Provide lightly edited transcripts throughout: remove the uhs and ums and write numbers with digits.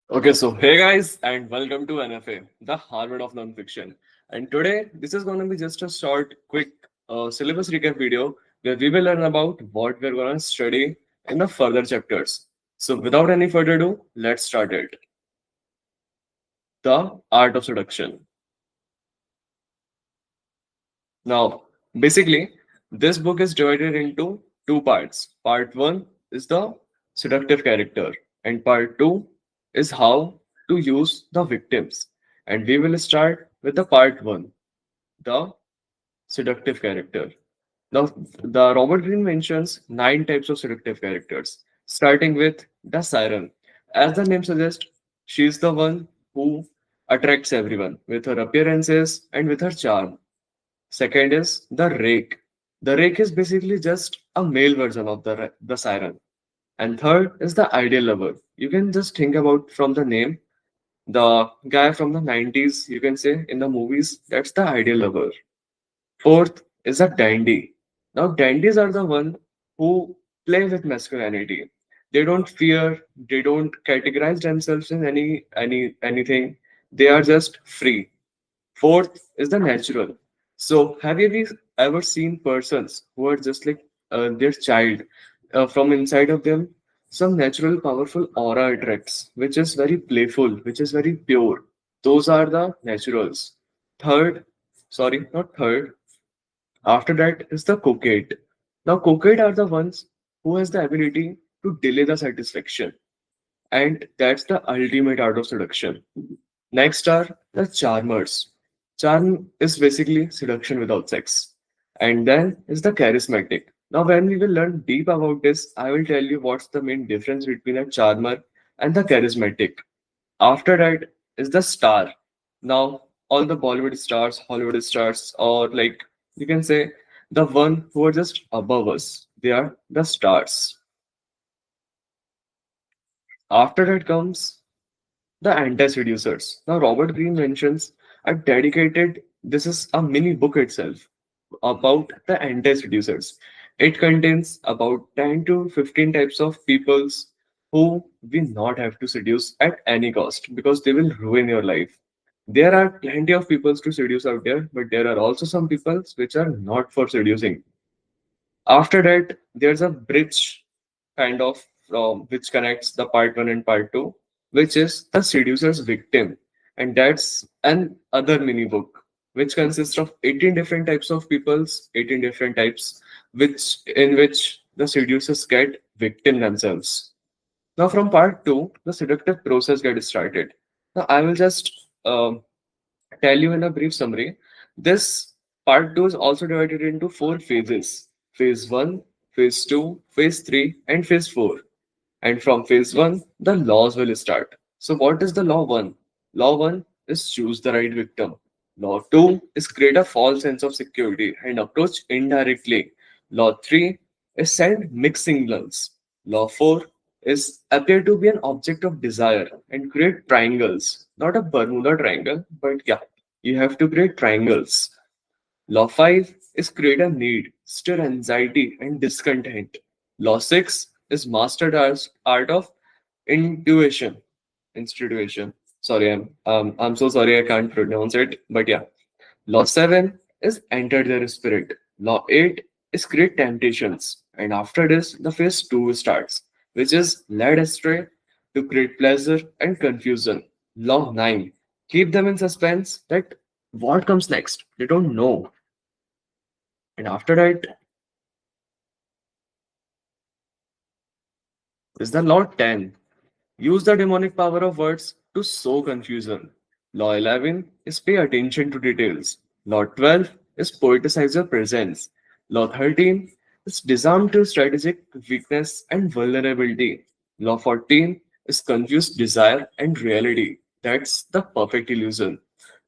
Okay, so hey guys, and welcome to NFA, the Harvard of Nonfiction. And today, this is going to be just a short, quick syllabus recap video where we will learn about what we're going to study in the further chapters. So, without any further ado, let's start it. The Art of Seduction. Now, basically, this book is divided into two parts. Part one is the seductive character, and part two is how to use the victims. And we will start with the part one, the seductive character. Now, the Robert Greene mentions nine types of seductive characters, starting with the siren. As the name suggests, she is the one who attracts everyone with her appearances and with her charm. Second is the rake. The rake is basically just a male version of the siren. And third is the ideal lover. You can just think about from the name, the guy from the 90s, you can say in the movies, that's the ideal lover. Fourth is a dandy. Now, dandies are the one who play with masculinity. They don't fear, they don't categorize themselves in anything. They are just free. Fourth is the natural. So, have you ever seen persons who are just like their child from inside of them? Some natural, powerful aura attracts, which is very playful, which is very pure. Those are the naturals. Third, sorry, not third. After that is the coquette. Now, coquette are the ones who has the ability to delay the satisfaction, and that's the ultimate art of seduction. Next are the charmers. Charm is basically seduction without sex. And then is the charismatic. Now, when we will learn deep about this, I will tell you what's the main difference between a charmer and the charismatic. After that is the star. Now, all the Bollywood stars, Hollywood stars, or like you can say the one who are just above us, they are the stars. After that comes the anti-seducers. Now, Robert Greene mentions a dedicated, this is a mini book itself about the anti-seducers. It contains about 10 to 15 types of peoples who we not have to seduce at any cost because they will ruin your life. There are plenty of peoples to seduce out there, but there are also some peoples which are not for seducing. After that, there's a bridge kind of which connects the part one and part two, which is the seducer's victim, and that's an other mini book which consists of 18 different types of peoples, 18 different types, which the seducers get victim themselves. Now, from part two, the seductive process gets started. Now, I will just tell you in a brief summary. This part 2 is also divided into four phases: phase 1, phase 2, phase 3, and phase 4. And from phase 1, the laws will start. So, what is the law 1? Law 1 is choose the right victim. Law 2 is create a false sense of security and approach indirectly. Law 3 is send mixed signals. Law 4 is appear to be an object of desire and create triangles. Not a Bermuda triangle, but yeah, you have to create triangles. Law 5 is create a need, stir anxiety and discontent. Law 6 is mastered as art of intuition. Institution. Sorry, I'm so sorry I can't pronounce it, but yeah. Law 7 is enter their spirit. Law 8 is create temptations. And after this, the phase 2 starts, which is led astray to create pleasure and confusion. Law 9, keep them in suspense that what comes next. They don't know. And after that is the law 10. Use the demonic power of words to sow confusion. Law 11 is pay attention to details. Law 12 is poeticize your presence. Law 13 is disarm to strategic weakness and vulnerability. Law 14 is confuse desire and reality. That's the perfect illusion.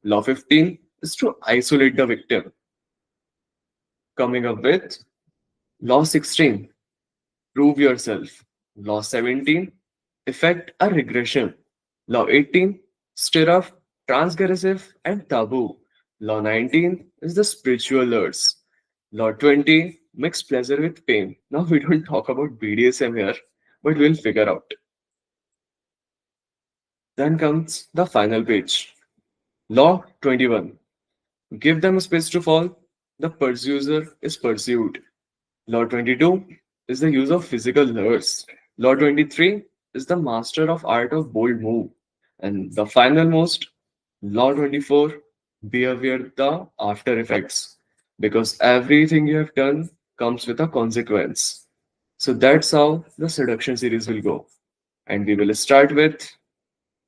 Law 15 is to isolate the victim. Coming up with Law 16, prove yourself. Law 17, effect a regression. Law 18, stir up transgressive and taboo. Law 19 is the spiritual urge. Law 20, mix pleasure with pain. Now we don't talk about BDSM here, but we'll figure out. Then comes the final page. Law 21. Give them space to fall. The pursuer is pursued. Law 22 is the use of physical lures. Law 23 is the master of art of bold move. And the final most, Law 24, be aware the after effects. Because everything you have done comes with a consequence. So that's how the seduction series will go. And we will start with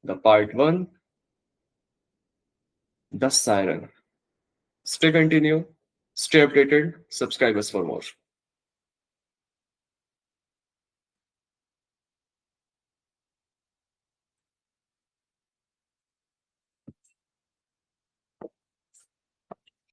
the part 1, the siren. Stay continue, stay updated, subscribe us for more.